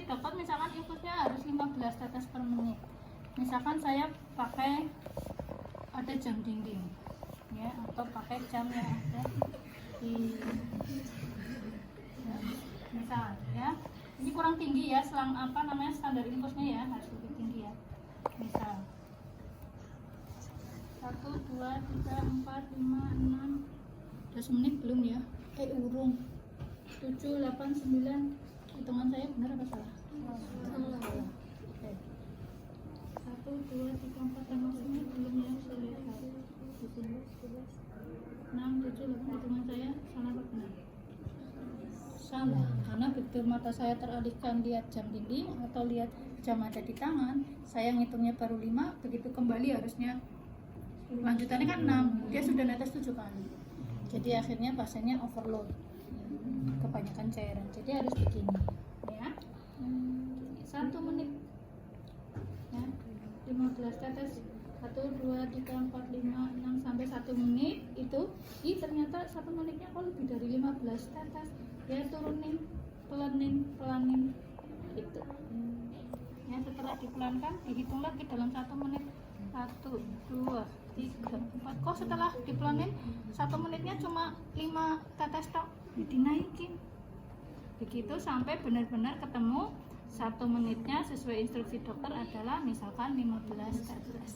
instruksi dokter misalkan infusnya harus 15 tetes per menit. Misalkan saya pakai ada jam dinding ya, atau pakai jam yang ada di ya, misal ya, ini kurang tinggi ya, selang apa namanya standar infusnya ya, harus lebih tinggi ya. Misal 1, 2, 3, 4, 5, 6 10 menit belum ya, urung 7, 8, 9, hitungan saya benar apa salah? Salah. Oke. 1, 2, 3, 4, 5 menit belum ya, saya lihat di sini 6, 7, 8, hitungan saya salah apa benar? Salah, karena begitu mata saya teralihkan lihat jam dinding atau lihat jam ada di tangan, saya ngitungnya baru 5, begitu kembali harusnya lanjutannya kan 6, dia sudah netes 7 kali. Jadi akhirnya pasiennya overload, kebanyakan cairan. Jadi harus begini ya, 1 menit ya, 15 tetes, 1, 2, 3, 4, 5, 6 sampai 1 menit itu. Ternyata 1 menitnya kok lebih dari 15 tetes ya, turunin, pelanin gitu ya. Setelah dipelankan dihitung lagi dalam 1 menit, 1, 2, 3, 4. Kok setelah dipelanin 1 menitnya cuma 5 tetes tok, dinaikin begitu sampai benar-benar ketemu 1 menitnya sesuai instruksi dokter adalah misalkan 15 tetes.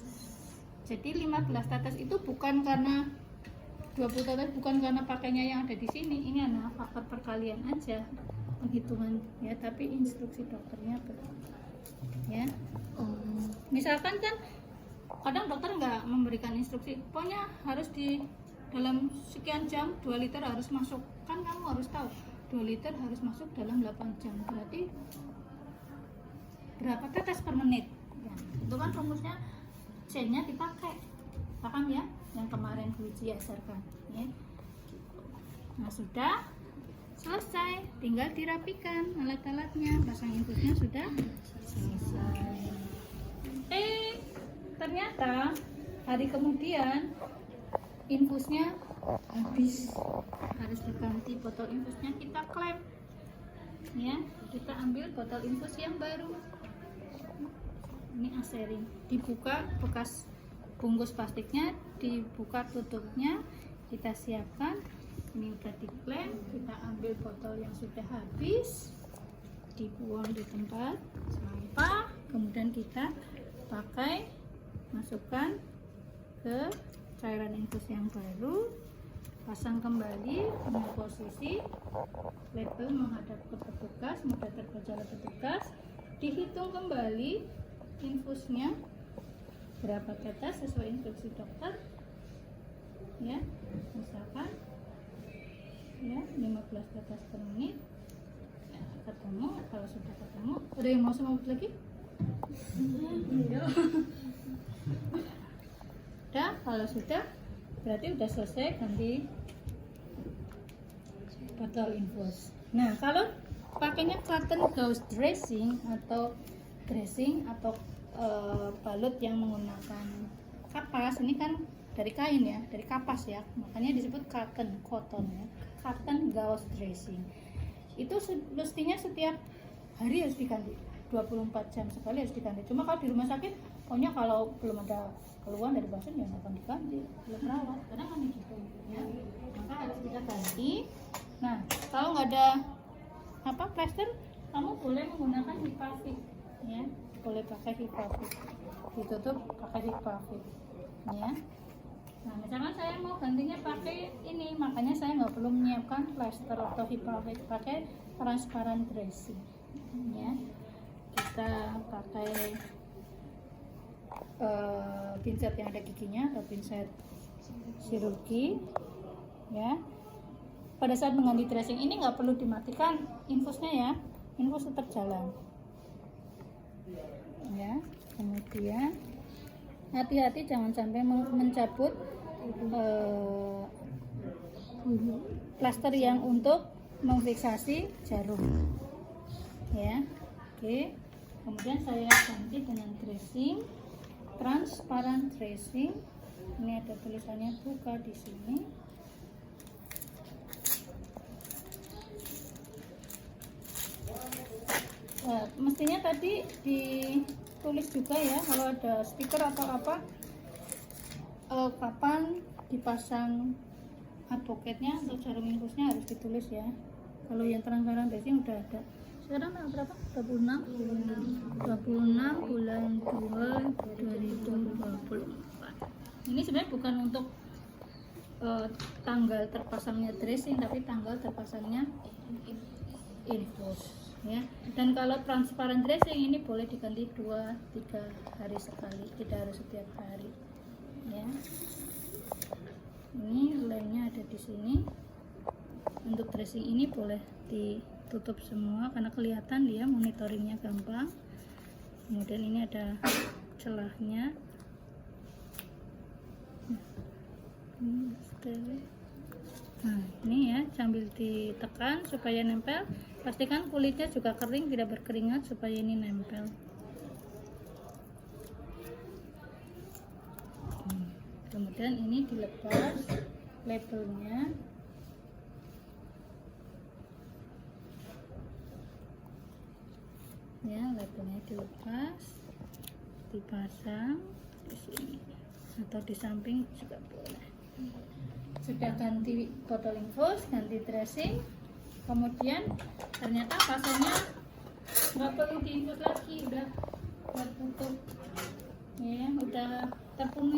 Jadi 15 tetes itu bukan karena 20 tetes, bukan karena pakainya yang ada di sini, ini adalah faktor perkalian aja penghitungan ya, tapi instruksi dokternya betul ya. Misalkan kan kadang dokter nggak memberikan instruksi, pokoknya harus di dalam sekian jam 2 liter harus masuk, kan kamu harus tahu 2 liter harus masuk dalam 8 jam, berarti berapa tetes per menit ya, itu kan rumusnya C-nya dipakai, paham ya, yang kemarin Bu Uci ajarkan ya. Nah sudah selesai, tinggal dirapikan alat-alatnya, pasang infusnya sudah selesai. Ternyata hari kemudian infusnya habis, harus diganti botol infusnya, kita klaim ya, kita ambil botol infus yang baru. Ini asering, dibuka bekas bungkus plastiknya, dibuka tutupnya, kita siapkan. Ini udah diklaim, kita ambil botol yang sudah habis, dibuang di tempat sampah, kemudian kita pakai, masukkan ke cairan infus yang baru, pasang kembali dengan posisi label menghadap ke petugas, mudah terbaca oleh petugas, dihitung kembali infusnya berapa tetes sesuai instruksi dokter ya, misalkan ya 15 tetes per menit ya, ketemu. Kalau sudah ketemu, ada yang mau semut lagi? Udah, kalau sudah berarti udah selesai ganti botol infus. Nah kalau pakainya cotton gauze dressing atau balut yang menggunakan kapas, ini kan dari kain ya, dari kapas ya, makanya disebut cotton ya, cotton gauze dressing. Itu mestinya setiap hari harus diganti, 24 jam sekali harus diganti. Cuma kalau di rumah sakit, pokoknya kalau belum ada keluhan dari pasien ya nggak akan diganti, belum rawat, karena kan gitu ya, maka harus kita ganti. Nah kalau nggak ada plester, kamu boleh menggunakan hipafik ya, boleh pakai hipafik, ditutup pakai hipafik ya. Nah misalkan saya mau gantinya pakai ini, makanya saya nggak perlu menyiapkan plester atau hipafik, pakai transparan dressing ya. Kita pakai pinset yang ada giginya atau pinset chirurgi ya. Pada saat mengganti dressing ini nggak perlu dimatikan infusnya ya, infus tetap jalan ya. Kemudian hati-hati jangan sampai mencabut plaster yang untuk memfiksasi jarum ya. Oke, kemudian saya ganti dengan dressing transparan dressing. Ini ada tulisannya buka di sini. Mestinya tadi ditulis juga ya kalau ada stiker atau apa, kapan dipasang advokatnya atau jarum infusnya harus ditulis ya. Kalau yang transparan dressing udah ada. Sekarang tanggal berapa? 26 bulan 2 2024. Ini sebenarnya bukan untuk tanggal terpasangnya dressing, tapi tanggal terpasangnya infus ya. Dan kalau transparan dressing ini boleh diganti 2-3 hari sekali, tidak harus setiap hari ya. Ini lemnya ada di sini. Untuk dressing ini boleh ditutup semua karena kelihatan dia monitoringnya gampang. Kemudian ini ada celahnya. Nah ini ya, sambil ditekan supaya nempel. Pastikan kulitnya juga kering, tidak berkeringat supaya ini nempel. Kemudian ini dilepas labelnya. Ya, labelnya dilepas, dipasang di sini atau di samping juga boleh. Sudah ganti botol infus, ganti dressing, kemudian ternyata pasangnya nggak perlu diinfus lagi, udah tertutup ya, udah terpenuhi.